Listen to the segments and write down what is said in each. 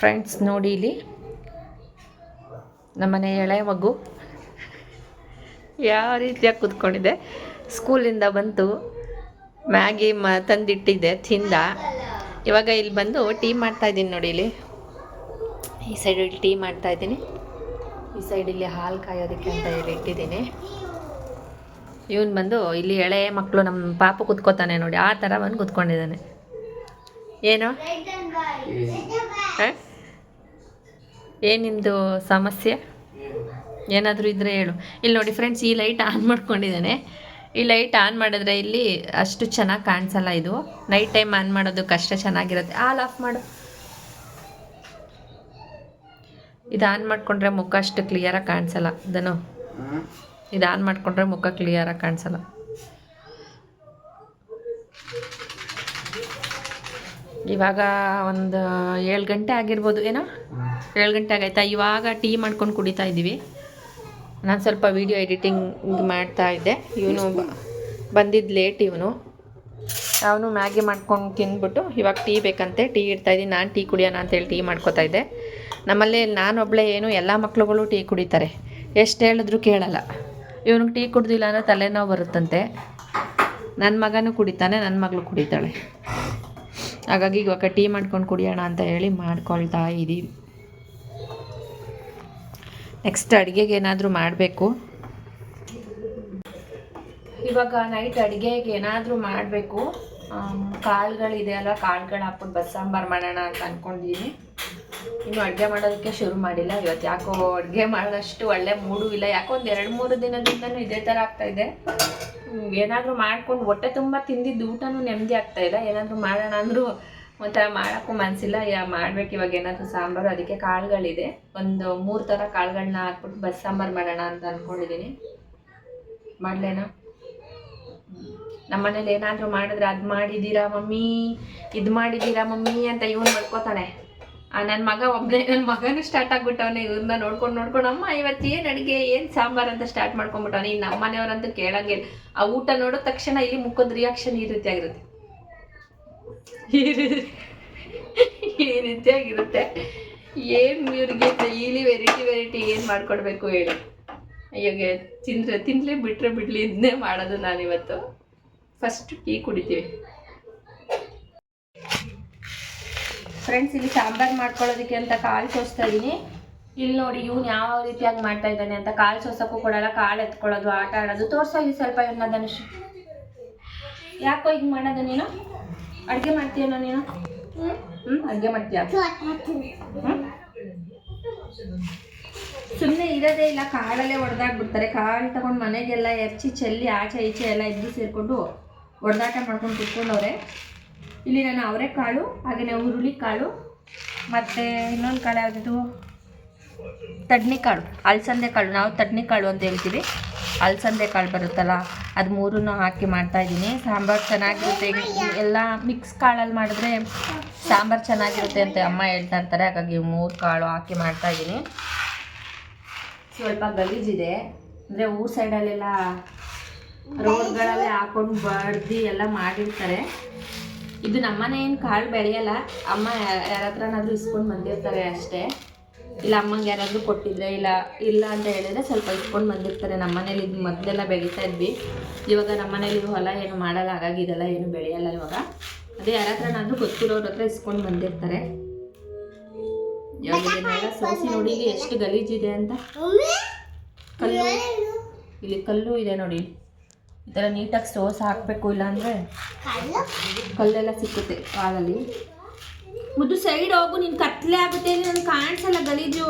Friends ನೋಡಿ ಇಲ್ಲಿ ನಮ್ಮನೆ ಎಳೆ ಮಗು ಯಾವ ರೀತಿಯಾಗಿ ಕೂತ್ಕೊಂಡಿದೆ. ಸ್ಕೂಲಿಂದ ಬಂತು, ಮ್ಯಾಗಿ ತಂದಿಟ್ಟಿದ್ದೆ, ತಿಂದ. ಇವಾಗ ಇಲ್ಲಿ ಬಂದು ಟೀ ಮಾಡ್ತಾಯಿದ್ದೀನಿ ನೋಡಿ. ಇಲ್ಲಿ ಈ ಸೈಡಲ್ಲಿ ಟೀ ಮಾಡ್ತಾಯಿದ್ದೀನಿ, ಈ ಸೈಡಲ್ಲಿ ಹಾಲು ಕಾಯೋದಕ್ಕೆ ಅಂತ ಹೇಳಿ ಇಟ್ಟಿದ್ದೀನಿ. ಇವನು ಬಂದು ಇಲ್ಲಿ ಎಳೆ ಮಕ್ಕಳು ನಮ್ಮ ಪಾಪು ಕೂತ್ಕೋತಾನೆ ನೋಡಿ, ಆ ಥರ ಬಂದು ಕೂತ್ಕೊಂಡಿದ್ದಾನೆ. ಏನು ಏನು ನಿಮ್ಮದು ಸಮಸ್ಯೆ ಏನಾದರೂ ಇದ್ದರೆ ಹೇಳು. ಇಲ್ಲಿ ನೋಡಿ ಫ್ರೆಂಡ್ಸ್, ಈ ಲೈಟ್ ಆನ್ ಮಾಡ್ಕೊಂಡಿದ್ದಾನೆ. ಈ ಲೈಟ್ ಆನ್ ಮಾಡಿದ್ರೆ ಇಲ್ಲಿ ಅಷ್ಟು ಚೆನ್ನಾಗಿ ಕಾಣಿಸಲ್ಲ. ಇದು ನೈಟ್ ಟೈಮ್ ಆನ್ ಮಾಡೋದಕ್ಕೆ ಅಷ್ಟೇ ಚೆನ್ನಾಗಿರುತ್ತೆ. ಆಲ್ ಆಫ್ ಮಾಡು. ಇದು ಆನ್ ಮಾಡಿಕೊಂಡ್ರೆ ಮುಖ ಅಷ್ಟು ಕ್ಲಿಯರಾಗಿ ಕಾಣಿಸಲ್ಲ. ಇದನ್ನು ಇದು ಆನ್ ಮಾಡಿಕೊಂಡ್ರೆ ಮುಖ ಕ್ಲಿಯರಾಗಿ ಕಾಣಿಸಲ್ಲ. ಇವಾಗ ಒಂದು 7 ಗಂಟೆ ಆಗಿರ್ಬೋದು, ಏನೋ 7 ಗಂಟೆ ಆಗೈತಾ. ಇವಾಗ ಟೀ ಮಾಡ್ಕೊಂಡು ಕುಡಿತಾ ಇದ್ದೀವಿ. ನಾನು ಸ್ವಲ್ಪ ವೀಡಿಯೋ ಎಡಿಟಿಂಗ್ ಮಾಡ್ತಾಯಿದ್ದೆ. ಇವನು ಬಂದಿದ್ದು ಲೇಟ್. ಅವನು ಮ್ಯಾಗಿ ಮಾಡ್ಕೊಂಡು ತಿಂದ್ಬಿಟ್ಟು ಇವಾಗ ಟೀ ಬೇಕಂತೆ, ಟೀ ಇಡ್ತಾಯಿದ್ದೀನಿ. ನಾನು ಟೀ ಕುಡಿಯೋಣ ಅಂತೇಳಿ ಟೀ ಮಾಡ್ಕೋತಾ ಇದ್ದೆ. ನಮ್ಮಲ್ಲಿ ನಾನೊಬ್ಬಳೇ ಏನು, ಎಲ್ಲ ಮಕ್ಳುಗಳು ಟೀ ಕುಡಿತಾರೆ, ಎಷ್ಟು ಹೇಳಿದ್ರು ಕೇಳಲ್ಲ. ಇವನಿಗೆ ಟೀ ಕುಡ್ದಿಲ್ಲ ಅಂದರೆ ತಲೆನೋವು ಬರುತ್ತಂತೆ. ನನ್ನ ಮಗನೂ ಕುಡಿತಾನೆ, ನನ್ನ ಮಗಳು ಕುಡಿತಾಳೆ. ಹಾಗಾಗಿ ಇವಾಗ ಟೀ ಮಾಡ್ಕೊಂಡು ಕುಡಿಯೋಣ ಅಂತ ಹೇಳಿ ಮಾಡ್ಕೊಳ್ತಾ ಇದ್ದೀವಿ. ನೆಕ್ಸ್ಟ್ ಅಡುಗೆಗೆ ಏನಾದರೂ ಮಾಡಬೇಕು. ಇವಾಗ ನೈಟ್ ಅಡುಗೆಗೆ ಏನಾದರೂ ಮಾಡಬೇಕು. ಕಾಳುಗಳಿದೆ ಅಲ್ಲ, ಕಾಳುಗಳು ಹಾಕ್ಬಿಟ್ಟು ಬಸ್ಸಾಂಬಾರು ಮಾಡೋಣ ಅಂತ ಅಂದ್ಕೊಂಡಿದ್ದೀನಿ. ಇನ್ನು ಅಡುಗೆ ಮಾಡೋದಕ್ಕೆ ಶುರು ಮಾಡಿಲ್ಲ. ಇವತ್ತು ಯಾಕೋ ಅಡುಗೆ ಮಾಡೋದಷ್ಟು ಒಳ್ಳೆ ಮೂಡು ಇಲ್ಲ. ಯಾಕೋ ಒಂದು 2-3 ದಿನದಿಂದನೂ ಇದೇ ಥರ ಆಗ್ತಾಯಿದೆ. ಏನಾದರೂ ಮಾಡ್ಕೊಂಡು ಹೊಟ್ಟೆ ತುಂಬ ತಿಂದಿದ್ದು ಊಟನೂ ನೆಮ್ಮದಿ ಆಗ್ತಾಯಿಲ್ಲ. ಏನಾದರೂ ಮಾಡೋಣ ಅಂದರೂ ಒಂಥರ ಮಾಡೋಕ್ಕೂ ಮನಸ್ಸಿಲ್ಲ. ಮಾಡ್ಬೇಕು ಇವಾಗ ಏನಾದರೂ ಸಾಂಬಾರು. ಅದಕ್ಕೆ ಕಾಳುಗಳಿದೆ, ಒಂದು 3 ಥರ ಕಾಳುಗಳನ್ನ ಹಾಕ್ಬಿಟ್ಟು ಬಸ್ಸಾಂಬಾರು ಮಾಡೋಣ ಅಂತ ಅಂದ್ಕೊಂಡಿದ್ದೀನಿ. ಮಾಡಲೇನಾ? ನಮ್ಮ ಮನೇಲಿ ಏನಾದರೂ ಮಾಡಿದ್ರೆ ಅದು ಮಾಡಿದ್ದೀರಾ ಮಮ್ಮಿ, ಇದು ಮಾಡಿದ್ದೀರಾ ಮಮ್ಮಿ ಅಂತ ಇವನು ಮಾಡ್ಕೋತಾನೆ. ನನ್ನ ಮಗ ಒಬ್ಬನೇ, ನನ್ನ ಮಗನೂ ಸ್ಟಾರ್ಟ್ ಆಗಿಬಿಟ್ಟವನೇ. ಇವ್ರನ್ನ ನೋಡ್ಕೊಂಡು ಅಮ್ಮ ಇವತ್ತು ಏನು ಅಡುಗೆ, ಏನು ಸಾಂಬಾರು ಅಂತ ಸ್ಟಾರ್ಟ್ ಮಾಡ್ಕೊಂಡ್ಬಿಟ್ಟವನೇ. ಇನ್ನು ನಮ್ಮ ಮನೆಯವ್ರಂತೂ ಕೇಳಂಗಿಲ್ಲ. ಆ ಊಟ ನೋಡಿದ ತಕ್ಷಣ ಇಲ್ಲಿ ಮುಖದ ರಿಯಾಕ್ಷನ್ ಈ ರೀತಿಯಾಗಿರುತ್ತೆ, ಈ ರೀತಿಯಾಗಿರುತ್ತೆ. ಏನು ಇವ್ರಿಗೆ ಡೈಲಿ ವೆರೈಟಿ ಏನು ಮಾಡಿಕೊಡ್ಬೇಕು ಹೇಳಿ. ಅಯ್ಯೋಗೆ ತಿನ್ನಲೇ ಬಿಡಲಿ ಇದನ್ನೇ ಮಾಡೋದು ನಾನಿವತ್ತು. ಫಸ್ಟ್ ಟೀ ಕುಡಿತೀವಿ ಫ್ರೆಂಡ್ಸ್. ಇಲ್ಲಿ ಸಾಂಬಾರು ಮಾಡ್ಕೊಳ್ಳೋದಕ್ಕೆ ಅಂತ ಕಾಳು ಸೋಸ್ತಾ ಇದ್ದೀನಿ. ಇಲ್ಲಿ ನೋಡಿ ಇವ್ನು ಯಾವ ರೀತಿಯಾಗಿ ಮಾಡ್ತಾ ಇದ್ದಾನೆ ಅಂತ. ಕಾಳು ಸೋಸೋಕ್ಕೂ ಕೊಡಲ್ಲ, ಕಾಳು ಎತ್ಕೊಳ್ಳೋದು, ಆಟ ಆಡೋದು. ತೋರಿಸೋ ಇಲ್ಲಿ ಸ್ವಲ್ಪ ಇವನ್ನ ಧನುಷ್. ಯಾಕೋ ಈಗ ಮಾಡೋದು ನೀನು? ಅಡುಗೆ ಮಾಡ್ತೀಯನೋ ನೀನು? ಅಡುಗೆ ಮಾಡ್ತೀಯ? ಸುಮ್ಮನೆ ಇರೋದೇ ಇಲ್ಲ, ಕಾಳಲ್ಲೇ ಹೊಡೆದಾಗ್ಬಿಡ್ತಾರೆ. ಕಾಳು ತಗೊಂಡು ಮನೆಗೆಲ್ಲ ಎರಚಿ ಚೆಲ್ಲಿ ಆಚೆ ಈಚೆ ಎಲ್ಲ ಇದ್ದು ಸೇರಿಕೊಂಡು ಹೊಡೆದಾಟ ಮಾಡ್ಕೊಂಡು ಕುತ್ಕೊಂಡವ್ರೆ. ಇಲ್ಲಿ ನಾನು ಅವರೆಕಾಳು, ಹಾಗೆಯೇ ಹುರುಳಿಕಾಳು, ಮತ್ತು ಇನ್ನೊಂದು ಕಾಳು ಯಾವುದಿದು, ತಡ್ನಿಕಾಳು, ಅಲಸಂದೆ ಕಾಳು. ನಾವು ತಡ್ನಿಕಾಳು ಅಂತ ಹೇಳ್ತೀವಿ. ಅಲಸಂದೆ ಕಾಳು ಬರುತ್ತಲ್ಲ, ಅದು 3 ಹಾಕಿ ಮಾಡ್ತಾಯಿದ್ದೀನಿ. ಸಾಂಬಾರು ಚೆನ್ನಾಗಿರುತ್ತೆ. ಎಲ್ಲ ಮಿಕ್ಸ್ ಕಾಳಲ್ಲಿ ಮಾಡಿದ್ರೆ ಸಾಂಬಾರು ಚೆನ್ನಾಗಿರುತ್ತೆ ಅಂತ ಅಮ್ಮ ಹೇಳ್ತಾ ಇರ್ತಾರೆ. ಹಾಗಾಗಿ 3 ಕಾಳು ಹಾಕಿ ಮಾಡ್ತಾಯಿದ್ದೀನಿ. ಸ್ವಲ್ಪ ಗಲೀಜಿದೆ, ಅಂದರೆ ಊರ ಸೈಡಲ್ಲೆಲ್ಲ ರೋಡ್ಗಳಲ್ಲೇ ಹಾಕೊಂಡು ಬಡ್ದು ಎಲ್ಲ ಮಾಡಿರ್ತಾರೆ. ಇದು ನಮ್ಮನೆ ಏನು ಕಾಳು ಬೆಳೆಯಲ್ಲ. ಅಮ್ಮ ಯಾರ ಹತ್ರನಾದರೂ ಇಸ್ಕೊಂಡು ಬಂದಿರ್ತಾರೆ ಅಷ್ಟೇ. ಇಲ್ಲ ಅಮ್ಮಂಗೆ ಯಾರಾದರೂ ಕೊಟ್ಟಿದ್ರೆ, ಇಲ್ಲ ಅಂತ ಹೇಳಿದ್ರೆ ಸ್ವಲ್ಪ ಇಟ್ಕೊಂಡು ಬಂದಿರ್ತಾರೆ. ನಮ್ಮ ಮನೇಲಿ ಇದು ಮೊದಲೆಲ್ಲ ಬೆಳೀತಾ ಇದ್ವಿ. ಇವಾಗ ನಮ್ಮ ಮನೇಲಿ ಹೊಲ ಏನು ಮಾಡಲ್ಲ, ಹಾಗಾಗಿ ಇದೆಲ್ಲ ಏನು ಬೆಳೆಯಲ್ಲ ಇವಾಗ. ಅದೇ ಯಾರ ಹತ್ರನಾದರೂ ಗೊತ್ತಿರೋರ ಹತ್ರ ಇಸ್ಕೊಂಡು ಬಂದಿರ್ತಾರೆ. ಇವಾಗ ಇದನ್ನೆಲ್ಲ ಸೋಸಿ ನೋಡಿ ಇಲ್ಲಿ ಎಷ್ಟು ಗಲೀಜಿದೆ ಅಂತ. ಕಲ್ಲು, ಇಲ್ಲಿ ಕಲ್ಲು ಇದೆ ನೋಡಿ. ಈ ಥರ ನೀಟಾಗಿ ಸೋಸಿ ಹಾಕಬೇಕು, ಇಲ್ಲಾಂದರೆ ಕಲ್ಲೆಲ್ಲ ಸಿಕ್ಕುತ್ತೆ ಕಾಲಲ್ಲಿ. ಮುದ್ದು ಸೈಡ್ ಹೋಗು, ನೀನು ಕತ್ಲೆ ಆಗುತ್ತೆ, ನನಗೆ ಕಾಣಿಸಲ್ಲ ಗಲೀಜು.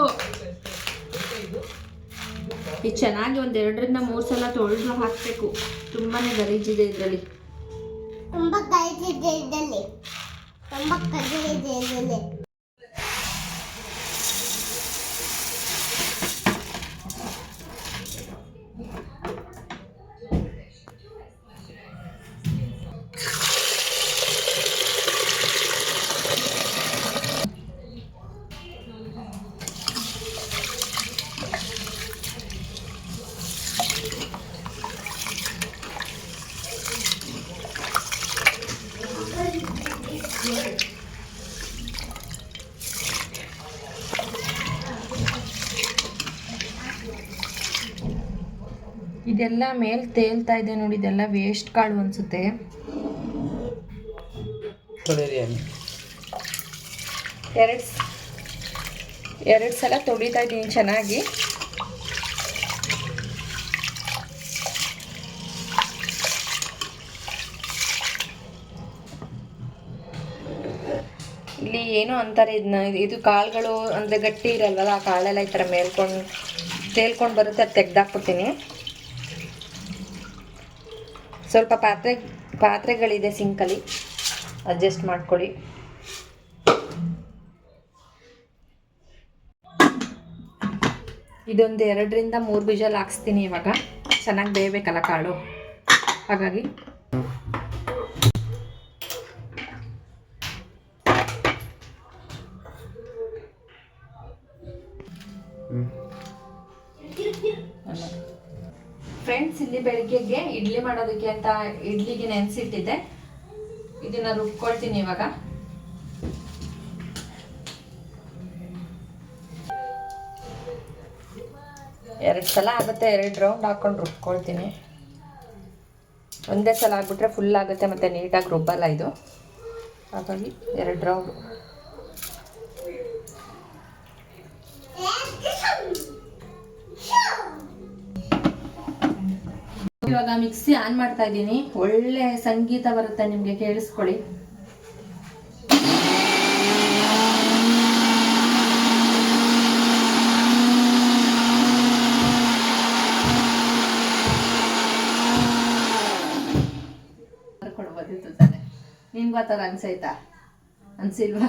ಇದು ಚೆನ್ನಾಗಿ ಒಂದು 2-3 ಸಲ ತೊಳೆದು ಹಾಕಬೇಕು. ತುಂಬಾ ಗಲೀಜಿದೆ ಇದರಲ್ಲಿ. ಇದೆಲ್ಲ ಮೇಲೆ ತೇಲ್ತಾ ಇದೆ ನೋಡಿ, ಇದೆಲ್ಲ ವೇಸ್ಟ್ ಕಾಳು ಅನಿಸುತ್ತೆ. ಎರಡು ಸಲ ತೊಳಿತಾ ಇದ್ದೀನಿ ಚೆನ್ನಾಗಿ. ಇಲ್ಲಿ ಏನೋ ಅಂತಾರೆ ಇದನ್ನ, ಇದು ಕಾಳುಗಳು ಅಂದರೆ ಗಟ್ಟಿ ಇರಲ್ವಲ್ಲ, ಆ ಕಾಳೆಲ್ಲ ಈ ಥರ ತೇಲ್ಕೊಂಡು ಬರುತ್ತೆ, ಅದು ತೆಗ್ದಾಕ್ಬಿಡ್ತೀನಿ. ಸ್ವಲ್ಪ ಪಾತ್ರೆಗಳಿದೆ ಸಿಂಕಲ್ಲಿ, ಅಡ್ಜಸ್ಟ್ ಮಾಡ್ಕೊಳ್ಳಿ. ಇದೊಂದು 2ರಿಂದ 3 ವಿಷಲ್ ಹಾಕ್ಸ್ತೀನಿ. ಇವಾಗ ಚೆನ್ನಾಗಿ ಬೇಯಬೇಕಲ್ಲ ಕಾಳು, ಹಾಗಾಗಿ ಫ್ರೆಂಡ್ಸ್, ಇಲ್ಲಿ ಬೆಳಿಗ್ಗೆಗೆ ಇಡ್ಲಿ ಮಾಡೋದಕ್ಕೆ ಅಂತ ಇಡ್ಲಿಗೆ ನೆನೆಸಿಟ್ಟಿದ್ದೆ, ಇದನ್ನ ರುಬ್ಕೊಳ್ತೀನಿ ಇವಾಗ. ಎರಡು ಸಲ ಆಗುತ್ತೆ, 2 ರೌಂಡ್ ಹಾಕೊಂಡು ರುಬ್ಕೊಳ್ತೀನಿ. ಒಂದೇ ಸಲ ಆಗ್ಬಿಟ್ರೆ ಫುಲ್ ಆಗುತ್ತೆ, ಮತ್ತು ನೀಟಾಗಿ ರುಬ್ಬಲ್ಲ ಇದು, ಹಾಗಾಗಿ 2 ರೌಂಡು. ಇವಾಗ ಮಿಕ್ಸಿ ಆನ್ ಮಾಡ್ತಾ ಇದ್ದೀನಿ. ಒಳ್ಳೆ ಸಂಗೀತ ಬರುತ್ತೆ, ನಿಮಗೆ ಕೇಳಿಸ್ಕೊಳ್ಳಿ. ನಿಮ್ಗೆ ಆ ಥರ ಅನ್ಸೈತಾ? ಅನ್ಸಿಲ್ವಾ?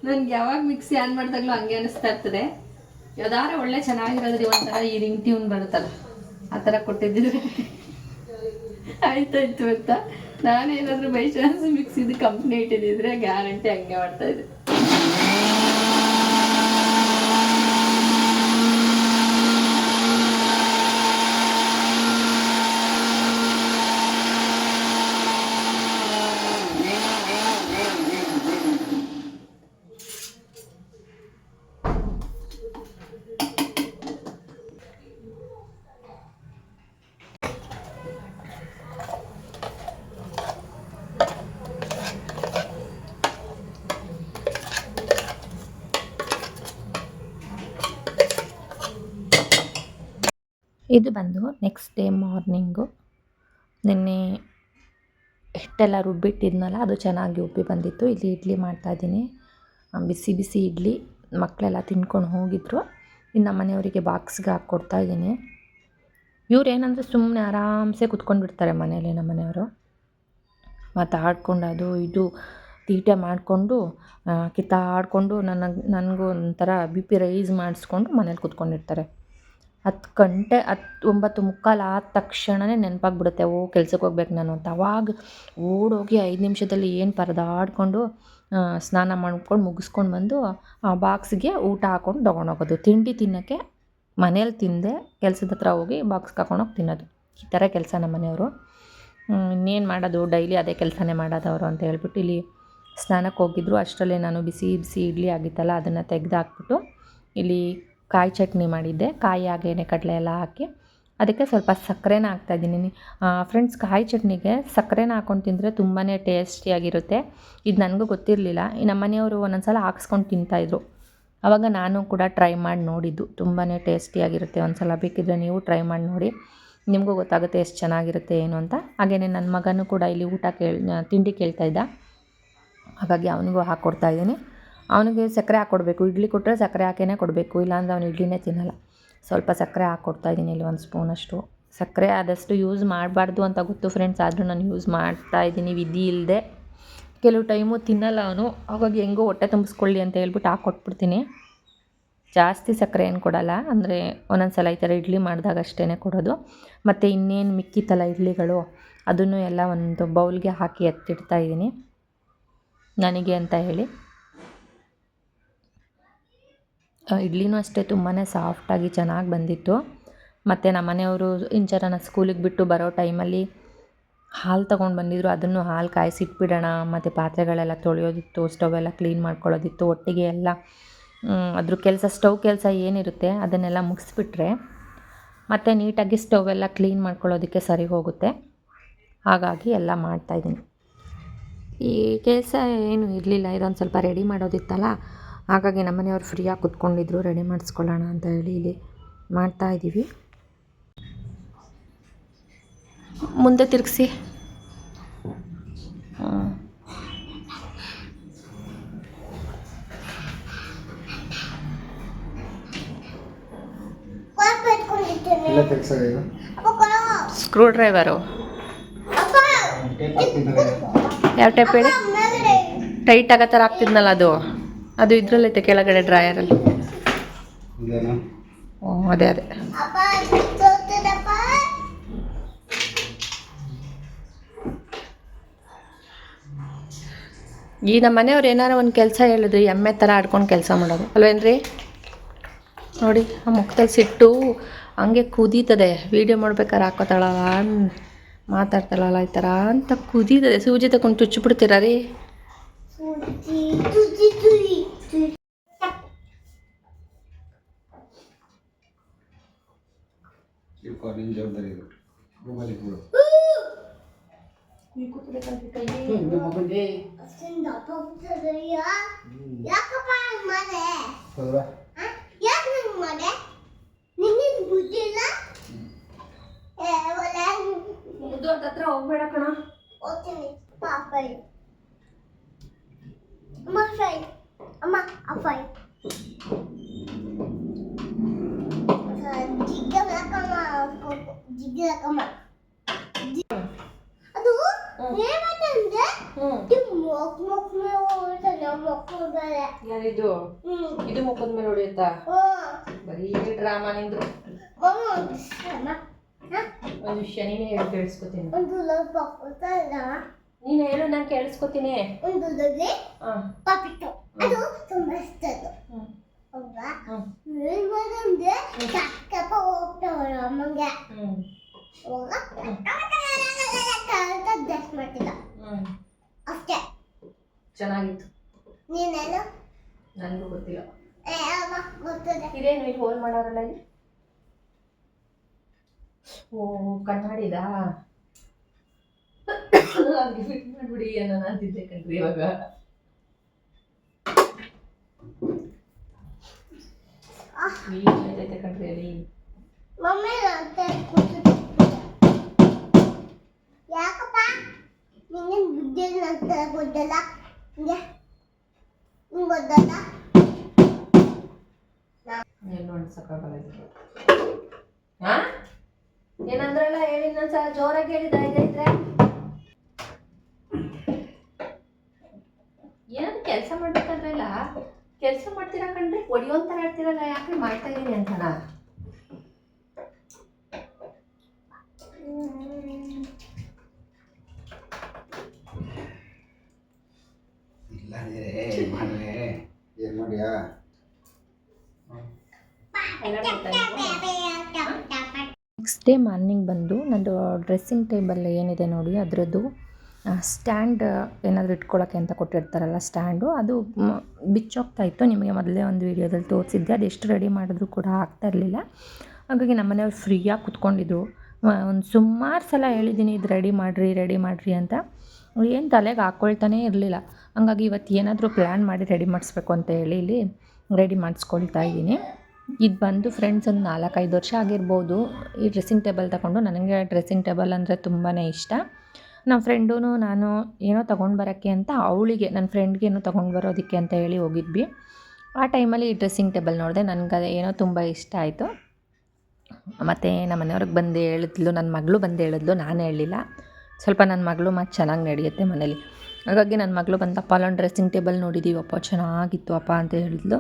ನನ್ಗೆ ಯಾವಾಗ ಮಿಕ್ಸಿ ಆನ್ ಮಾಡಿದಾಗ್ಲೂ ಹಂಗೆ ಅನಿಸ್ತಾ ಇರ್ತದೆ. ಯಾವ್ದಾರು ಒಳ್ಳೆ ಚೆನ್ನಾಗಿರೋದ್ರಿ ಒಂಥರ ಈ ರಿಂಗ್ ಟ್ಯೂನ್ ಬರುತ್ತಲ್ಲ, ಆ ಥರ ಕೊಟ್ಟಿದ್ದಿದ್ರೆ ಆಯ್ತಾಯ್ತು ಅಂತ. ನಾನೇನಾದರೂ ಬೈ ಚಾನ್ಸ್ ಮಿಕ್ಸಿದು ಕಂಪ್ನಿ ಇಟ್ಟಿದ್ದಿದ್ರೆ ಗ್ಯಾರಂಟಿ ಹಂಗೆ ಮಾಡ್ತಾಯಿದ್ದೆ. ಇದು ಬಂದು ನೆಕ್ಸ್ಟ್ ಡೇ ಮಾರ್ನಿಂಗು. ನಿನ್ನೆ ಹಿಟ್ಟೆಲ್ಲ ರುಬ್ಬಿಟ್ಟಿದ್ನಲ್ಲ, ಅದು ಚೆನ್ನಾಗಿ ಉಬ್ಬಿ ಬಂದಿತ್ತು. ಇಲ್ಲಿ ಇಡ್ಲಿ ಮಾಡ್ತಾಯಿದ್ದೀನಿ, ಬಿಸಿ ಬಿಸಿ ಇಡ್ಲಿ. ಮಕ್ಕಳೆಲ್ಲ ತಿನ್ಕೊಂಡು ಹೋಗಿದ್ರು. ಇನ್ನು ನಮ್ಮ ಮನೆಯವರಿಗೆ ಬಾಕ್ಸ್ಗೆ ಹಾಕ್ಕೊಡ್ತಾಯಿದ್ದೀನಿ. ಇವ್ರು ಏನಂದರೆ ಸುಮ್ಮನೆ ಆರಾಮ್ಸೆ ಕುತ್ಕೊಂಡ್ಬಿಡ್ತಾರೆ ಮನೇಲಿ. ನಮ್ಮ ಮನೆಯವರು ಮಾತಾಡ್ಕೊಂಡು ಅದು ಇದು ತೀಟೆ ಮಾಡಿಕೊಂಡು ಕಿತ್ತಾಡಿಕೊಂಡು ನನಗೂ ಒಂಥರ BP ರೈಸ್ ಮಾಡಿಸ್ಕೊಂಡು ಮನೇಲಿ ಕುತ್ಕೊಂಡಿರ್ತಾರೆ. 10 ಗಂಟೆ 9:45 ಆದ ತಕ್ಷಣವೇ ನೆನಪಾಗ್ಬಿಡುತ್ತೆ, ಕೆಲ್ಸಕ್ಕೆ ಹೋಗ್ಬೇಕು ನಾನು ಅಂತ. ಅವಾಗ ಓಡೋಗಿ 5 ನಿಮಿಷದಲ್ಲಿ ಏನು ಪರದಾಡಿಕೊಂಡು ಸ್ನಾನ ಮಾಡ್ಕೊಂಡು ಮುಗಿಸ್ಕೊಂಡು ಬಂದು ಬಾಕ್ಸಿಗೆ ಊಟ ಹಾಕ್ಕೊಂಡು ತೊಗೊಂಡೋಗೋದು. ತಿಂಡಿ ತಿನ್ನೋಕ್ಕೆ ಮನೇಲಿ ತಿಂದೆ, ಕೆಲಸದ ಹತ್ರ ಹೋಗಿ ಬಾಕ್ಸ್ಗೆ ಹಾಕೊಂಡೋಗಿ ತಿನ್ನೋದು. ಈ ಥರ ಕೆಲಸ ನಮ್ಮ ಮನೆಯವರು. ಇನ್ನೇನು ಮಾಡೋದು, ಡೈಲಿ ಅದೇ ಕೆಲಸನೇ ಮಾಡೋದವರು ಅಂತ ಹೇಳ್ಬಿಟ್ಟು ಇಲ್ಲಿ ಸ್ನಾನಕ್ಕೆ ಹೋಗಿದ್ರು. ಅಷ್ಟರಲ್ಲೇ ನಾನು ಬಿಸಿ ಬಿಸಿ ಇಡ್ಲಿ ಆಗಿತ್ತಲ್ಲ, ಅದನ್ನು ತೆಗೆದಾಕ್ಬಿಟ್ಟು ಇಲ್ಲಿ ಕಾಯಿ ಚಟ್ನಿ ಮಾಡಿದ್ದೆ. ಕಾಯಿ ಹಾಗೇನೆ ಕಡಲೆ ಎಲ್ಲ ಹಾಕಿ ಅದಕ್ಕೆ ಸ್ವಲ್ಪ ಸಕ್ಕರೆನ ಹಾಕ್ತಾಯಿದ್ದೀನಿ. ಫ್ರೆಂಡ್ಸ್, ಕಾಯಿ ಚಟ್ನಿಗೆ ಸಕ್ಕರೆನ ಹಾಕ್ಕೊಂಡು ತಿಂದರೆ ತುಂಬಾ ಟೇಸ್ಟಿಯಾಗಿರುತ್ತೆ. ಇದು ನನಗೂ ಗೊತ್ತಿರಲಿಲ್ಲ. ನಮ್ಮ ಮನೆಯವರು ಒಂದೊಂದು ಸಲ ಹಾಕ್ಸ್ಕೊಂಡು ತಿಂತಾಯಿದ್ರು. ಆವಾಗ ನಾನು ಕೂಡ ಟ್ರೈ ಮಾಡಿ ನೋಡಿದ್ದು. ತುಂಬಾ ಟೇಸ್ಟಿಯಾಗಿರುತ್ತೆ. ಒಂದು ಸಲ ಬೇಕಿದ್ದರೆ ನೀವು ಟ್ರೈ ಮಾಡಿ ನೋಡಿ, ನಿಮಗೂ ಗೊತ್ತಾಗುತ್ತೆ ಎಷ್ಟು ಚೆನ್ನಾಗಿರುತ್ತೆ ಏನು ಅಂತ. ಹಾಗೆಯೇ ನನ್ನ ಮಗನೂ ಕೂಡ ಇಲ್ಲಿ ತಿಂಡಿ ಕೇಳ್ತಾಯಿದ್ದ, ಹಾಗಾಗಿ ಅವನಿಗೂ ಹಾಕ್ಕೊಡ್ತಾಯಿದ್ದೀನಿ. ಅವನಿಗೆ ಸಕ್ಕರೆ ಹಾಕ್ಕೊಡ್ಬೇಕು. ಇಡ್ಲಿ ಕೊಟ್ಟರೆ ಸಕ್ಕರೆ ಹಾಕೇ ಕೊಡಬೇಕು, ಇಲ್ಲಾಂದರೆ ಅವನು ಇಡ್ಲಿನೇ ತಿನ್ನಲ್ಲ. ಸ್ವಲ್ಪ ಸಕ್ಕರೆ ಹಾಕ್ಕೊಡ್ತಾಯಿದ್ದೀನಿ ಇಲ್ಲಿ 1 ಸ್ಪೂನಷ್ಟು. ಸಕ್ಕರೆ ಆದಷ್ಟು ಯೂಸ್ ಮಾಡಬಾರ್ದು ಅಂತ ಗೊತ್ತು ಫ್ರೆಂಡ್ಸ್, ಆದರೂ ನಾನು ಯೂಸ್ ಮಾಡ್ತಾಯಿದ್ದೀನಿ ವಿಧಿ ಇಲ್ಲದೆ. ಕೆಲವು ಟೈಮು ತಿನ್ನಲ್ಲ ಅವನು, ಹಾಗಾಗಿ ಹೆಂಗೋ ಹೊಟ್ಟೆ ತುಂಬಿಸ್ಕೊಳ್ಳಿ ಅಂತ ಹೇಳ್ಬಿಟ್ಟು ಹಾಕ್ಕೊಟ್ಬಿಡ್ತೀನಿ. ಜಾಸ್ತಿ ಸಕ್ಕರೆ ಏನು ಕೊಡಲ್ಲ, ಅಂದರೆ ಒಂದೊಂದು ಸಲ ಈ ಥರ ಇಡ್ಲಿ ಮಾಡಿದಾಗ ಅಷ್ಟೇ ಕೊಡೋದು. ಮತ್ತು ಇನ್ನೇನು ಮಿಕ್ಕಿತ್ತಲ್ಲ ಇಡ್ಲಿಗಳು, ಅದನ್ನು ಎಲ್ಲ ಒಂದು ಬೌಲ್ಗೆ ಹಾಕಿ ಎತ್ತಿಡ್ತಾಯಿದ್ದೀನಿ ನನಗೆ ಅಂತ ಹೇಳಿ. ಇಡ್ಲಿನೂ ಅಷ್ಟೇ ತುಂಬಾ ಸಾಫ್ಟಾಗಿ ಚೆನ್ನಾಗಿ ಬಂದಿತ್ತು. ಮತ್ತು ನಮ್ಮ ಮನೆಯವರು ಇಂಚರನ ಸ್ಕೂಲಿಗೆ ಬಿಟ್ಟು ಬರೋ ಟೈಮಲ್ಲಿ ಹಾಲು ತೊಗೊಂಡು ಬಂದಿದ್ರು. ಅದನ್ನು ಹಾಲು ಕಾಯಿಸಿಟ್ಬಿಡೋಣ, ಮತ್ತು ಪಾತ್ರೆಗಳೆಲ್ಲ ತೊಳೆಯೋದಿತ್ತು, ಸ್ಟವ್ ಎಲ್ಲ ಕ್ಲೀನ್ ಮಾಡ್ಕೊಳ್ಳೋದಿತ್ತು, ಒಟ್ಟಿಗೆ ಎಲ್ಲ ಅದ್ರ ಕೆಲಸ, ಸ್ಟವ್ ಕೆಲಸ ಏನಿರುತ್ತೆ ಅದನ್ನೆಲ್ಲ ಮುಗಿಸ್ಬಿಟ್ರೆ ಮತ್ತು ನೀಟಾಗಿ ಸ್ಟವ್ ಎಲ್ಲ ಕ್ಲೀನ್ ಮಾಡ್ಕೊಳ್ಳೋದಕ್ಕೆ ಸರಿ ಹೋಗುತ್ತೆ. ಹಾಗಾಗಿ ಎಲ್ಲ ಮಾಡ್ತಾಯಿದ್ದೀನಿ. ಈ ಕೆಲಸ ಏನು ಇರಲಿಲ್ಲ, ಇದೊಂದು ಸ್ವಲ್ಪ ರೆಡಿ ಮಾಡೋದಿತ್ತಲ್ಲ, ಹಾಗಾಗಿ ನಮ್ಮನೆಯವ್ರು ಫ್ರೀಯಾಗಿ ಕುತ್ಕೊಂಡಿದ್ರು, ರೆಡಿ ಮಾಡಿಸ್ಕೊಳ್ಳೋಣ ಅಂತ ಹೇಳಿ ಇಲ್ಲಿ ಮಾಡ್ತಾಯಿದ್ದೀವಿ. ಮುಂದೆ ತಿರುಗಿಸಿ. ಸ್ಕ್ರೂ ಡ್ರೈವರು ಯಾವ ಟೈಪ್ ಹೇಳಿ? ಟೈಟ್ ಆಗೋ ಥರ ಆಗ್ತಿದ್ನಲ್ಲ ಅದು ಇದರಲ್ಲೈತೆ ಕೆಳಗಡೆ ಡ್ರೈಯರಲ್ಲಿ. ಅದೇ ಈ ನಮ್ಮ ಮನೆಯವ್ರು ಏನಾರು ಒಂದು ಕೆಲಸ ಹೇಳಿದ್ರಿ ಎಮ್ಮೆ ಥರ ಆಡ್ಕೊಂಡು ಕೆಲಸ ಮಾಡೋದು ಅಲ್ವೇನ್ರಿ? ನೋಡಿ ಆ ಮುಖದಲ್ಲಿ ಸಿಟ್ಟು ಹಂಗೆ ಕುದೀತದೆ. ವೀಡಿಯೋ ಮಾಡ್ಬೇಕಾದ್ರೆ ಹಾಕೋತಾಳಲ್ಲ, ಮಾತಾಡ್ತಾಳಲ್ಲ ಈ ಥರ ಅಂತ ಕುದೀತದೆ. ಸೂಜಿ ತಗೊಂಡು ಚುಚ್ಚಿಬಿಡ್ತೀರ ರೀ? ಹತ್ರ ಹೋಗ್ಬೇಡ ಕಣ. ಯಾರಿದು? ಇದು ಮುಖದ ಮೇಲೆ ಹೊಡೆಯುತ್ತಾ? ಬರೀ ಡ್ರಾಮಾ ನಿಂದು. ಒಂದು ವಿಷಯ ನೀನೇ ಹೇಳಿ ಕೇಳಿಸ್ಕೊತೀನಿ. ನೀನು ಹೇಳು, ನಾನು ಕೇಳಿಸ್ಕೊತೀನಿ. ಚೆನ್ನಾಗಿತ್ತು. ನನಗೂ ಗೊತ್ತಿಲ್ಲ. ಇದೇನು ಇಲ್ಲಿ ಹೋಲ್ ಮಾಡೋರಲ್ಲ ಇಲ್ಲಿ? ಓ ಕನ್ನಡಿದ ಅದಕ್ಕೆ ಫಿಟ್ ಮಾಡ್ಬಿಡಿ ಅನ್ನೋ ಅಂತಿದ್ದೆ ಕಣ್ರಿ. ಇವಾಗ ಐತೆ ಕಣ್ರಿ ಅಲ್ಲಿ. ಯಾಕಪ್ಪ ನಿಂಗೇನು ಬುದ್ಧಿ ಗೊತ್ತಲ್ಲ? ಗೊತ್ತಲ್ಲ ಏನು ಅನ್ಸಕ್ಕಾಗಲ್ಲ. ಹಾ ಏನಂದ್ರಲ್ಲ ಹೇಳಿ, ಇನ್ನೊಂದ್ಸಲ ಜೋರಾಗಿ ಹೇಳಿದ ಇದ್ರೆ. ಏನಾದ್ರು ಕೆಲಸ ಮಾಡ್ಬೇಕಂದ್ರಲ್ಲ, ಕೆಲಸ ಮಾಡ್ತೀರಾ ಕಂಡ್ರೆ ಹೊಡಿಯೋಂತರ ಇರ್ತೀರಲ್ಲ, ಯಾಕೆ ಮಾಡ್ತಾ ಇದೀನಿ ಅಂತಣ. ನೆಕ್ಸ್ಟ್ ಡೇ ಮಾರ್ನಿಂಗ್ ಬಂದು ನಂದು ಡ್ರೆಸ್ಸಿಂಗ್ ಟೇಬಲ್ ಏನಿದೆ ನೋಡಿ, ಅದರದ್ದು ಸ್ಟ್ಯಾಂಡ್ ಏನಾದರೂ ಇಟ್ಕೊಳ್ಳೋಕ್ಕೆ ಅಂತ ಕೊಟ್ಟಿರ್ತಾರಲ್ಲ ಸ್ಟ್ಯಾಂಡು, ಅದು ಬಿಚ್ಚೋಗ್ತಾಯಿತ್ತು. ನಿಮಗೆ ಮೊದಲೇ ಒಂದು ವೀಡಿಯೋದಲ್ಲಿ ತೋರಿಸಿದ್ದೆ. ಅದು ಎಷ್ಟು ರೆಡಿ ಮಾಡಿದ್ರು ಕೂಡ ಆಗ್ತಾ ಇರಲಿಲ್ಲ. ಹಾಗಾಗಿ ನಮ್ಮ ಮನೆಯವ್ರು ಫ್ರೀಯಾಗಿ ಕುತ್ಕೊಂಡಿದ್ರು. ಒಂದು ಸುಮಾರು ಸಲ ಹೇಳಿದ್ದೀನಿ, ಇದು ರೆಡಿ ಮಾಡಿರಿ ಅಂತ. ಏನು ತಲೆಗೆ ಹಾಕ್ಕೊಳ್ತಾನೇ ಇರಲಿಲ್ಲ. ಹಂಗಾಗಿ ಇವತ್ತು ಏನಾದರೂ ಪ್ಲ್ಯಾನ್ ಮಾಡಿ ರೆಡಿ ಮಾಡಿಸ್ಬೇಕು ಅಂತ ಹೇಳಿ ಇಲ್ಲಿ ರೆಡಿ ಮಾಡಿಸ್ಕೊಳ್ತಾ ಇದ್ದೀನಿ. ಇದು ಬಂದು ಫ್ರೆಂಡ್ಸ್ ಒಂದು 4-5 ವರ್ಷ ಆಗಿರ್ಬೋದು ಈ ಡ್ರೆಸ್ಸಿಂಗ್ ಟೇಬಲ್ ತಗೊಂಡು. ನನಗೆ ಡ್ರೆಸ್ಸಿಂಗ್ ಟೇಬಲ್ ಅಂದರೆ ತುಂಬಾ ಇಷ್ಟ. ನಮ್ಮ ಫ್ರೆಂಡೂ ನಾನು ಏನೋ ತೊಗೊಂಡು ಬರೋಕ್ಕೆ ಅಂತ ಅವಳಿಗೆ, ನನ್ನ ಫ್ರೆಂಡ್ಗೆ ಏನೋ ತೊಗೊಂಡು ಬರೋದಕ್ಕೆ ಅಂತ ಹೇಳಿ ಹೋಗಿದ್ವಿ. ಆ ಟೈಮಲ್ಲಿ ಈ ಡ್ರೆಸ್ಸಿಂಗ್ ಟೇಬಲ್ ನೋಡಿದೆ. ನನಗೆ ಏನೋ ತುಂಬ ಇಷ್ಟ ಆಯಿತು. ಮತ್ತು ನಮ್ಮ ಮನೆಯವ್ರಿಗೆ ಬಂದು ಹೇಳಿದ್ಲು, ನನ್ನ ಮಗಳು ಬಂದು ಹೇಳಿದ್ಲು, ನಾನು ಹೇಳಲಿಲ್ಲ. ಸ್ವಲ್ಪ ನನ್ನ ಮಗಳು ಮಾತು ಚೆನ್ನಾಗಿ ನಡೆಯುತ್ತೆ ಮನೇಲಿ. ಹಾಗಾಗಿ ನನ್ನ ಮಗಳು ಬಂದಪ್ಪ ಅಲ್ಲೊಂದು ಡ್ರೆಸ್ಸಿಂಗ್ ಟೇಬಲ್ ನೋಡಿದ್ದೀವಪ್ಪ, ಚೆನ್ನಾಗಿತ್ತು ಅಪ್ಪ ಅಂತ ಹೇಳಿದ್ಲು.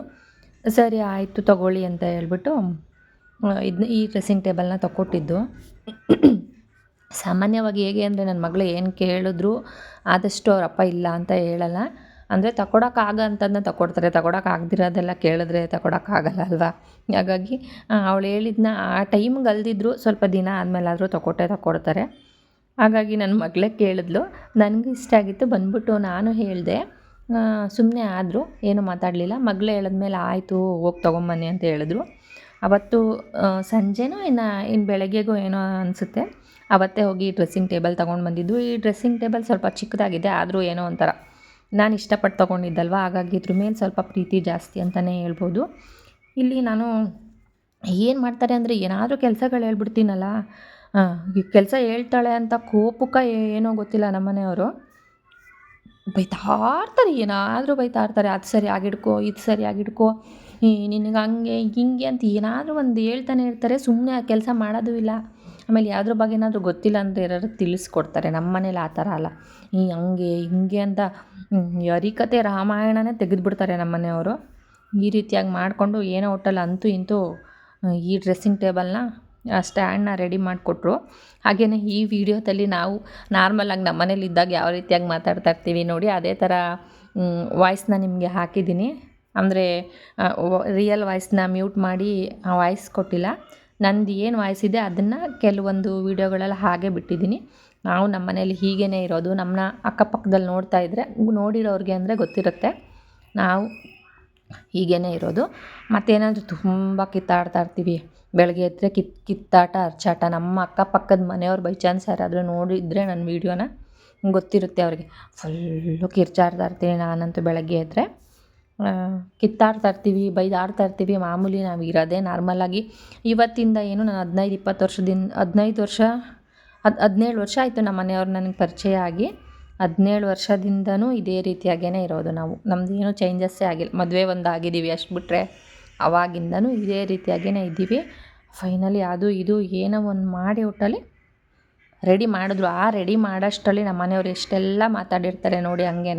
ಸರಿ ಆಯಿತು ತಗೊಳ್ಳಿ ಅಂತ ಹೇಳ್ಬಿಟ್ಟು ಈ ಡ್ರೆಸ್ಸಿಂಗ್ ಟೇಬಲ್ನ ತೊಗೊಟ್ಟಿದ್ದು. ಸಾಮಾನ್ಯವಾಗಿ ಹೇಗೆ ಅಂದರೆ ನನ್ನ ಮಗಳು ಏನು ಕೇಳಿದ್ರು ಆದಷ್ಟು ಅವ್ರ ಅಪ್ಪ ಇಲ್ಲ ಅಂತ ಹೇಳಲ್ಲ. ಅಂದರೆ ತಗೊಳಕ್ಕಾಗ ಅಂತದನ್ನ ತಗೊಡ್ತಾರೆ, ತಗೊಳಕ್ಕಾಗದಿರೋದೆಲ್ಲ ಕೇಳಿದ್ರೆ ತಗೊಳಕ್ಕಾಗಲ್ಲ ಅಲ್ವಾ. ಹಾಗಾಗಿ ಅವಳು ಹೇಳಿದ್ನ ಆ ಟೈಮ್ಗೆ ಅಲ್ದಿದ್ರು ಸ್ವಲ್ಪ ದಿನ ಆದಮೇಲಾದರೂ ತಗೊಡ್ತಾರೆ. ಹಾಗಾಗಿ ನನ್ನ ಮಗಳೇ ಕೇಳಿದ್ಲು, ನನಗೂ ಇಷ್ಟ ಆಗಿತ್ತು. ಬಂದ್ಬಿಟ್ಟು ನಾನು ಹೇಳಿದೆ, ಸುಮ್ಮನೆ ಆದರು, ಏನೂ ಮಾತಾಡಲಿಲ್ಲ. ಮಗಳೇ ಹೇಳಿದ್ಮೇಲೆ ಆಯಿತು ಹೋಗಿ ತೊಗೊಂಬನ್ನಿ ಅಂತ ಹೇಳಿದ್ರು. ಅವತ್ತು ಸಂಜೆನೋ ಇನ್ನು ಬೆಳಗ್ಗೆಗೋ ಏನೋ ಅನಿಸುತ್ತೆ, ಅವತ್ತೇ ಹೋಗಿ ಡ್ರೆಸ್ಸಿಂಗ್ ಟೇಬಲ್ ತೊಗೊಂಡು ಬಂದಿದ್ದು. ಈ ಡ್ರೆಸ್ಸಿಂಗ್ ಟೇಬಲ್ ಸ್ವಲ್ಪ ಚಿಕ್ಕದಾಗಿದೆ, ಆದರೂ ಏನೋ ಒಂಥರ ನಾನು ಇಷ್ಟಪಟ್ಟು ತೊಗೊಂಡಿದ್ದಲ್ವ, ಹಾಗಾಗಿ ಇದ್ರ ಮೇಲೆ ಸ್ವಲ್ಪ ಪ್ರೀತಿ ಜಾಸ್ತಿ ಅಂತಲೇ ಹೇಳ್ಬೋದು. ಇಲ್ಲಿ ನಾನು ಏನು ಮಾಡ್ತಾರೆ ಅಂದರೆ ಏನಾದರೂ ಕೆಲಸಗಳು ಹೇಳ್ಬಿಡ್ತೀನಲ್ಲ, ಈ ಕೆಲಸ ಹೇಳ್ತಾಳೆ ಅಂತ ಕೋಪಕ್ಕೆ ಏನೋ ಗೊತ್ತಿಲ್ಲ ನಮ್ಮನೆಯವರು ಬೈತಾಯಿರ್ತಾರೆ, ಏನಾದರೂ ಬೈತಾಯಿರ್ತಾರೆ. ಅದು ಸರಿಯಾಗಿಡ್ಕೊ, ಇದು ಸರಿಯಾಗಿಡ್ಕೊ, ನಿನಗೆ ಹಂಗೆ ಹಿಂಗೆ ಅಂತ ಏನಾದರೂ ಒಂದು ಹೇಳ್ತಾನೆ ಇರ್ತಾರೆ. ಸುಮ್ಮನೆ ಆ ಕೆಲಸ ಮಾಡೋದು ಇಲ್ಲ. ಆಮೇಲೆ ಯಾವುದ್ರ ಬಗ್ಗೆ ಏನಾದರೂ ಗೊತ್ತಿಲ್ಲ ಅಂದರೆ ಯಾರಾದ್ರು ತಿಳಿಸ್ಕೊಡ್ತಾರೆ. ನಮ್ಮ ಮನೇಲಿ ಆ ಥರ ಅಲ್ಲ, ಹಂಗೆ ಹಿಂಗೆ ಅಂತ ಹರಿಕತೆ ರಾಮಾಯಣನೇ ತೆಗೆದುಬಿಡ್ತಾರೆ ನಮ್ಮ ಮನೆಯವರು. ಈ ರೀತಿಯಾಗಿ ಮಾಡಿಕೊಂಡು ಏನೋ ಒಟ್ಟಲ್ಲಿ ಅಂತೂ ಇಂತೂ ಈ ಡ್ರೆಸ್ಸಿಂಗ್ ಟೇಬಲ್ನ ಸ್ಟ್ಯಾಂಡನ್ನ ರೆಡಿ ಮಾಡಿಕೊಟ್ರು. ಹಾಗೆಯೇ ಈ ವಿಡಿಯೋದಲ್ಲಿ ನಾವು ನಾರ್ಮಲಾಗಿ ನಮ್ಮ ಮನೇಲಿದ್ದಾಗ ಯಾವ ರೀತಿಯಾಗಿ ಮಾತಾಡ್ತಾ ಇರ್ತೀವಿ ನೋಡಿ, ಅದೇ ಥರ ವಾಯ್ಸ್ನ ನಿಮಗೆ ಹಾಕಿದ್ದೀನಿ. ಅಂದರೆ ರಿಯಲ್ ವಾಯ್ಸ್ನ ಮ್ಯೂಟ್ ಮಾಡಿ ಆ ವಾಯ್ಸ್ ಕೊಟ್ಟಿಲ್ಲ. ನಂದು ಏನು ವಾಯ್ಸ್ ಇದೆ ಅದನ್ನು ಕೆಲವೊಂದು ವೀಡಿಯೋಗಳಲ್ಲಿ ಹಾಗೆ ಬಿಟ್ಟಿದ್ದೀನಿ. ನಾವು ನಮ್ಮ ಮನೇಲಿ ಹೀಗೇ ಇರೋದು. ನಮ್ಮನ್ನ ಅಕ್ಕಪಕ್ಕದಲ್ಲಿ ನೋಡ್ತಾ ಇದ್ದರೆ ನೋಡಿರೋರಿಗೆ ಅಂದರೆ ಗೊತ್ತಿರುತ್ತೆ, ನಾವು ಹೀಗೇ ಇರೋದು. ಮತ್ತೇನಾದರೂ ತುಂಬ ಕಿತ್ತಾಡ್ತಾ ಇರ್ತೀವಿ, ಬೆಳಗ್ಗೆ ಎದ್ದರೆ ಕಿತ್ತಾಟ ಅರ್ಚಾಟ. ನಮ್ಮ ಅಕ್ಕಪಕ್ಕದ ಮನೆಯವ್ರು ಬೈ ಚಾನ್ಸ್ ಯಾರಾದರೂ ನೋಡಿದರೆ ನನ್ನ ವೀಡಿಯೋನ ಗೊತ್ತಿರುತ್ತೆ ಅವ್ರಿಗೆ, ಫುಲ್ಲು ಕಿರ್ಚಾಡ್ತಾ ಇರ್ತೀನಿ ನಾನಂತೂ. ಬೆಳಗ್ಗೆ ಎದ್ದರೆ ಕಿತ್ತಾಡ್ತಾ ಇರ್ತೀವಿ, ಬೈದಾಡ್ತಾ ಇರ್ತೀವಿ. ಮಾಮೂಲಿ ನಾವು ಇರೋದೇ ನಾರ್ಮಲಾಗಿ. ಇವತ್ತಿಂದ ಏನು ನಾನು 17 ವರ್ಷ ಆಯಿತು ನಮ್ಮ ಮನೆಯವ್ರು ನನಗೆ ಪರಿಚಯ ಆಗಿ. 17 ವರ್ಷದಿಂದನೂ ಇದೇ ರೀತಿಯಾಗೇ ಇರೋದು ನಾವು. ನಮ್ಮದು ಏನೂ ಚೇಂಜಸ್ಸೇ ಆಗಿಲ್ಲ. ಮದುವೆ ಒಂದು ಆಗಿದ್ದೀವಿ ಅಷ್ಟು ಬಿಟ್ಟರೆ ಅವಾಗಿಂದನೂ ಇದೇ ರೀತಿಯಾಗೇ ಇದ್ದೀವಿ. ಫೈನಲಿ ಅದು ಇದು ಏನೋ ಒಂದು ಮಾಡಿ ಒಟ್ಟಲ್ಲಿ ರೆಡಿ ಮಾಡಿದ್ರು. ಆ ರೆಡಿ ಮಾಡೋಷ್ಟರಲ್ಲಿ ನಮ್ಮ ಮನೆಯವ್ರು ಎಷ್ಟೆಲ್ಲ ಮಾತಾಡಿರ್ತಾರೆ ನೋಡಿ. ಹಂಗೇ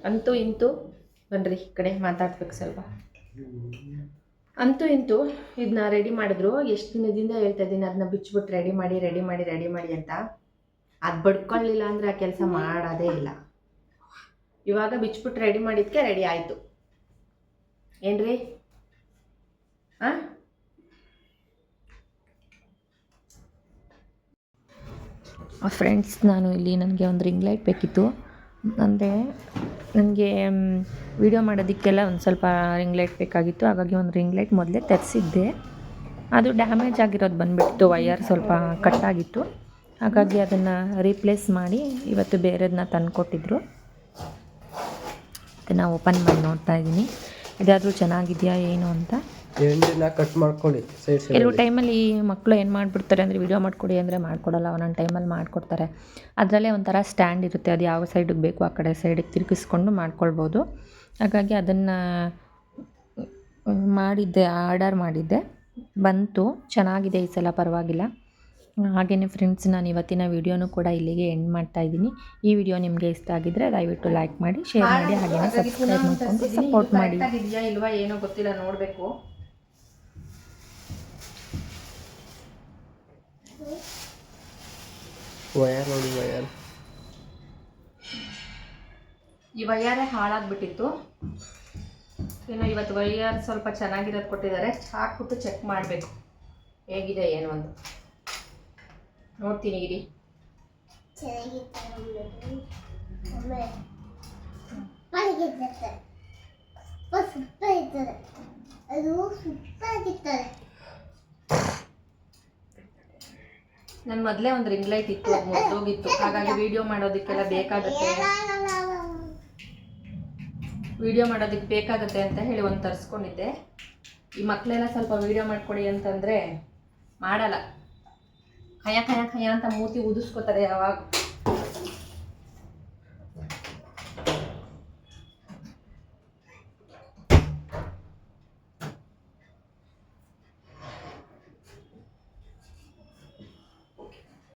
ಅಂತೂ ಇಂತೂ ಬನ್ರಿ ಈ ಕಡೆ ಮಾತಾಡ್ಬೇಕು ಸ್ವಲ್ಪ. ಅಂತೂ ಇಂತೂ ಇದನ್ನ ರೆಡಿ ಮಾಡಿದ್ರು. ಎಷ್ಟು ದಿನದಿಂದ ಹೇಳ್ತಾ ಇದ್ದೀನಿ ಅದನ್ನ ಬಿಚ್ಚಿಬಿಟ್ಟು ರೆಡಿ ಮಾಡಿ ಅಂತ. ಅದು ಬಡ್ಕೊಳ್ಳಿಲ್ಲ ಅಂದರೆ ಆ ಕೆಲಸ ಮಾಡೋದೇ ಇಲ್ಲ. ಇವಾಗ ಬಿಚ್ಚಿಬಿಟ್ಟು ರೆಡಿ ಮಾಡಿದ್ದಕ್ಕೆ ರೆಡಿ ಆಯಿತು. ಏನ್ರಿ ಫ್ರೆಂಡ್ಸ್, ನಾನು ಇಲ್ಲಿ ನನಗೆ ಒಂದು ರಿಂಗ್ ಲೈಟ್ ಬೇಕಿತ್ತು. ಅಂದರೆ ನನಗೆ ವಿಡಿಯೋ ಮಾಡೋದಕ್ಕೆಲ್ಲ ಒಂದು ಸ್ವಲ್ಪ ರಿಂಗ್ ಲೈಟ್ ಬೇಕಾಗಿತ್ತು. ಹಾಗಾಗಿ ಒಂದು ರಿಂಗ್ ಲೈಟ್ ಮೊದಲೇ ತರಿಸಿದ್ದೆ, ಅದು ಡ್ಯಾಮೇಜ್ ಆಗಿರೋದು ಬಂದುಬಿಟ್ಟು, ವಯರ್ ಸ್ವಲ್ಪ ಕಟ್ಟಾಗಿತ್ತು. ಹಾಗಾಗಿ ಅದನ್ನು ರೀಪ್ಲೇಸ್ ಮಾಡಿ ಇವತ್ತು ಬೇರೆದನ್ನ ತಂದುಕೊಟ್ಟಿದ್ರು. ಅದನ್ನು ಓಪನ್ ಮಾಡಿ ನೋಡ್ತಾ ಇದ್ದೀನಿ, ಇದಾದರೂ ಚೆನ್ನಾಗಿದೆಯಾ ಏನು ಅಂತ. ಕಟ್ ಮಾಡ್ಕೊಳ್ಳಿ. ಕೆಲವು ಟೈಮಲ್ಲಿ ಮಕ್ಕಳು ಏನು ಮಾಡಿಬಿಡ್ತಾರೆ ಅಂದರೆ ವಿಡಿಯೋ ಮಾಡಿಕೊಡಿ ಅಂದರೆ ಮಾಡಿಕೊಡಲ್ಲ, ಒಂದೊಂದು ಟೈಮಲ್ಲಿ ಮಾಡಿಕೊಡ್ತಾರೆ. ಅದರಲ್ಲೇ ಒಂಥರ ಸ್ಟ್ಯಾಂಡ್ ಇರುತ್ತೆ, ಅದು ಯಾವ ಸೈಡಿಗೆ ಬೇಕು ಆ ಕಡೆ ಸೈಡಿಗೆ ತಿರುಗಿಸ್ಕೊಂಡು ಮಾಡ್ಕೊಳ್ಬೋದು. ಹಾಗಾಗಿ ಅದನ್ನು ಆರ್ಡರ್ ಮಾಡಿದ್ದೆ, ಬಂತು. ಚೆನ್ನಾಗಿದೆ ಈ ಸಲ, ಪರವಾಗಿಲ್ಲ. ಹಾಗೆಯೇ ಫ್ರೆಂಡ್ಸ್, ನಾನು ಇವತ್ತಿನ ವಿಡಿಯೋನೂ ಕೂಡ ಇಲ್ಲಿಗೆ ಎಂಡ್ ಮಾಡ್ತಾ ಇದ್ದೀನಿ. ಈ ವಿಡಿಯೋ ನಿಮಗೆ ಇಷ್ಟ ಆಗಿದ್ದರೆ ದಯವಿಟ್ಟು ಲೈಕ್ ಮಾಡಿ, ಶೇರ್ ಮಾಡಿ, ಹಾಗೆಯೇ ಸಬ್ಸ್ಕ್ರೈಬ್ ಮಾಡಿಕೊಂಡು ಸಪೋರ್ಟ್ ಮಾಡಿ. ಇದೆಯಾ ಇಲ್ವಾ ಏನೋ ಗೊತ್ತಿಲ್ಲ, ನೋಡಬೇಕು. ಈ ವಯರೇ ಹಾಳಾಗ್ಬಿಟ್ಟಿತ್ತು. ಇನ್ನು ಇವತ್ತು ವಯರ್ ಸ್ವಲ್ಪ ಚೆನ್ನಾಗಿರೋದು ಕೊಟ್ಟಿದ್ದಾರೆ, ಹಾಕ್ಬಿಟ್ಟು ಚೆಕ್ ಮಾಡಬೇಕು ಹೇಗಿದೆ ಏನು ಅಂತ. ನೋಡ್ತೀನಿ ಇರಿ. ನನ್ನ ಮೊದಲೇ ಒಂದು ರಿಂಗ್ ಲೈಟ್ ಇತ್ತು, ಅದು ಮುರಿದೋಗಿತ್ತು. ಹಾಗಾಗಿ ವಿಡಿಯೋ ಮಾಡೋದಕ್ಕೆಲ್ಲ ಬೇಕಾಗುತ್ತೆ ಅಂತ ಹೇಳಿ ಒಂದು ತರಿಸ್ಕೊಂಡಿದ್ದೆ. ಈ ಮಕ್ಕಳೆಲ್ಲ ಸ್ವಲ್ಪ ವಿಡಿಯೋ ಮಾಡಿಕೊಡಿ ಅಂತಂದರೆ ಮಾಡಲ್ಲ. ಖಯ ಅಂತ ಮೂತಿ ಊದಿಸ್ಕೋತಾರೆ ಯಾವಾಗ.